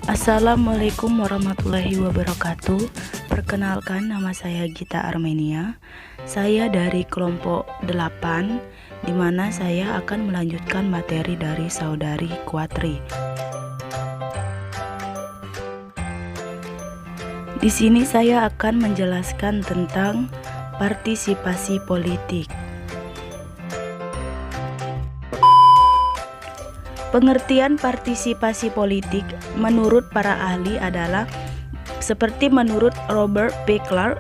Assalamualaikum warahmatullahi wabarakatuh. Perkenalkan, nama saya Gita Armenia. Saya dari kelompok 8, di mana saya akan melanjutkan materi dari saudari Kuatri. Di sini saya akan menjelaskan tentang partisipasi politik. Pengertian partisipasi politik menurut para ahli adalah seperti menurut Robert P. Clark,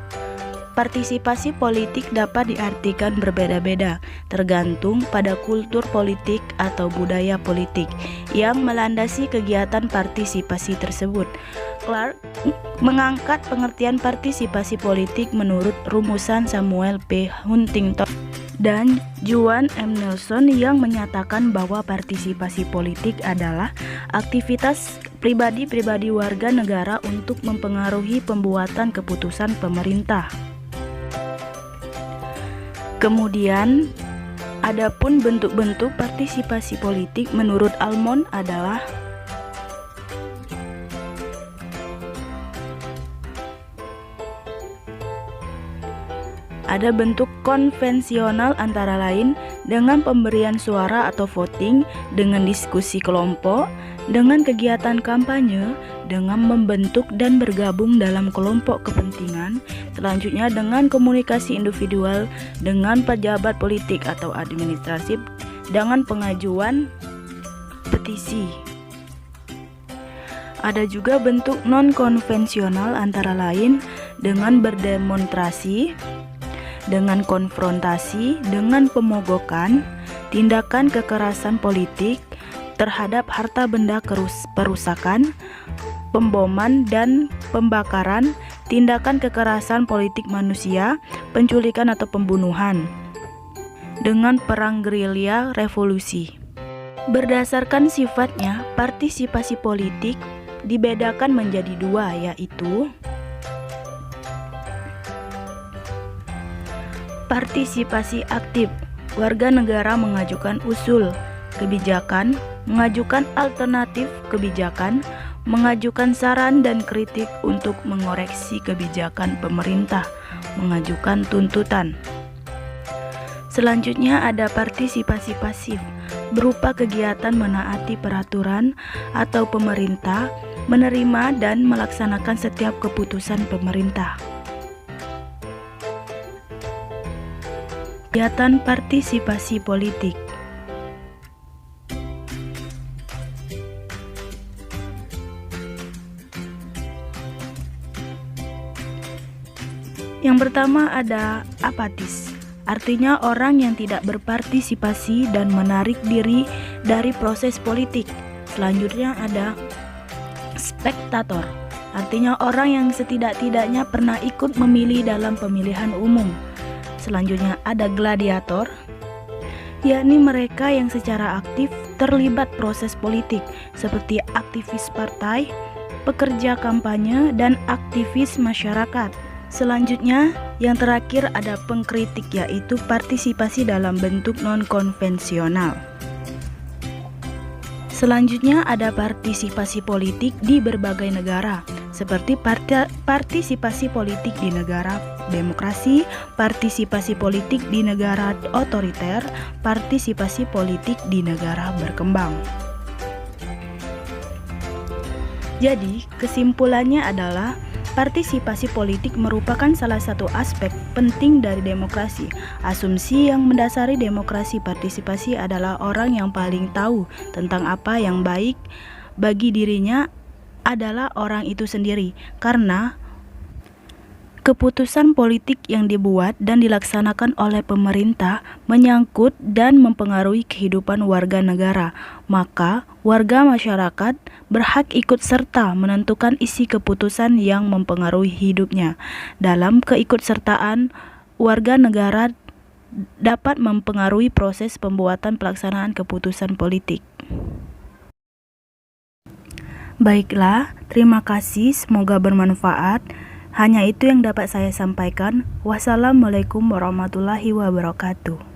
partisipasi politik dapat diartikan berbeda-beda tergantung pada kultur politik atau budaya politik yang melandasi kegiatan partisipasi tersebut. Clark mengangkat pengertian partisipasi politik menurut rumusan Samuel P. Huntington dan Juan M. Nelson yang menyatakan bahwa partisipasi politik adalah aktivitas pribadi-pribadi warga negara untuk mempengaruhi pembuatan keputusan pemerintah. Kemudian, adapun bentuk-bentuk partisipasi politik menurut Almond adalah ada bentuk konvensional antara lain dengan pemberian suara atau voting, dengan diskusi kelompok, dengan kegiatan kampanye, dengan membentuk dan bergabung dalam kelompok kepentingan, selanjutnya dengan komunikasi individual dengan pejabat politik atau administratif, dengan pengajuan petisi. Ada juga bentuk non-konvensional antara lain dengan berdemonstrasi, dengan konfrontasi, dengan pemogokan, tindakan kekerasan politik terhadap harta benda perusakan, pemboman dan pembakaran, tindakan kekerasan politik manusia, penculikan atau pembunuhan, dengan perang gerilya revolusi. Berdasarkan sifatnya, partisipasi politik dibedakan menjadi dua, yaitu partisipasi aktif. Warga negara mengajukan usul kebijakan, mengajukan alternatif kebijakan, mengajukan saran dan kritik untuk mengoreksi kebijakan pemerintah, mengajukan tuntutan. Selanjutnya ada partisipasi pasif, berupa kegiatan menaati peraturan atau pemerintah, menerima dan melaksanakan setiap keputusan pemerintah. Kegiatan partisipasi politik. Yang pertama ada apatis, artinya orang yang tidak berpartisipasi dan menarik diri dari proses politik. Selanjutnya ada spektator, artinya orang yang setidak-tidaknya pernah ikut memilih dalam pemilihan umum. Selanjutnya ada gladiator, yakni mereka yang secara aktif terlibat proses politik seperti aktivis partai, pekerja kampanye, dan aktivis masyarakat. Selanjutnya, yang terakhir ada pengkritik, yaitu partisipasi dalam bentuk non-konvensional. Selanjutnya ada partisipasi politik di berbagai negara, seperti partisipasi politik di negara demokrasi, partisipasi politik di negara otoriter, partisipasi politik di negara berkembang. Jadi, kesimpulannya adalah partisipasi politik merupakan salah satu aspek penting dari demokrasi. Asumsi yang mendasari demokrasi partisipasi adalah orang yang paling tahu tentang apa yang baik bagi dirinya adalah orang itu sendiri, karena keputusan politik yang dibuat dan dilaksanakan oleh pemerintah menyangkut dan mempengaruhi kehidupan warga negara. Maka, warga masyarakat berhak ikut serta menentukan isi keputusan yang mempengaruhi hidupnya. Dalam keikutsertaan, warga negara dapat mempengaruhi proses pembuatan pelaksanaan keputusan politik. Baiklah, terima kasih, semoga bermanfaat. Hanya itu yang dapat saya sampaikan. Wassalamualaikum warahmatullahi wabarakatuh.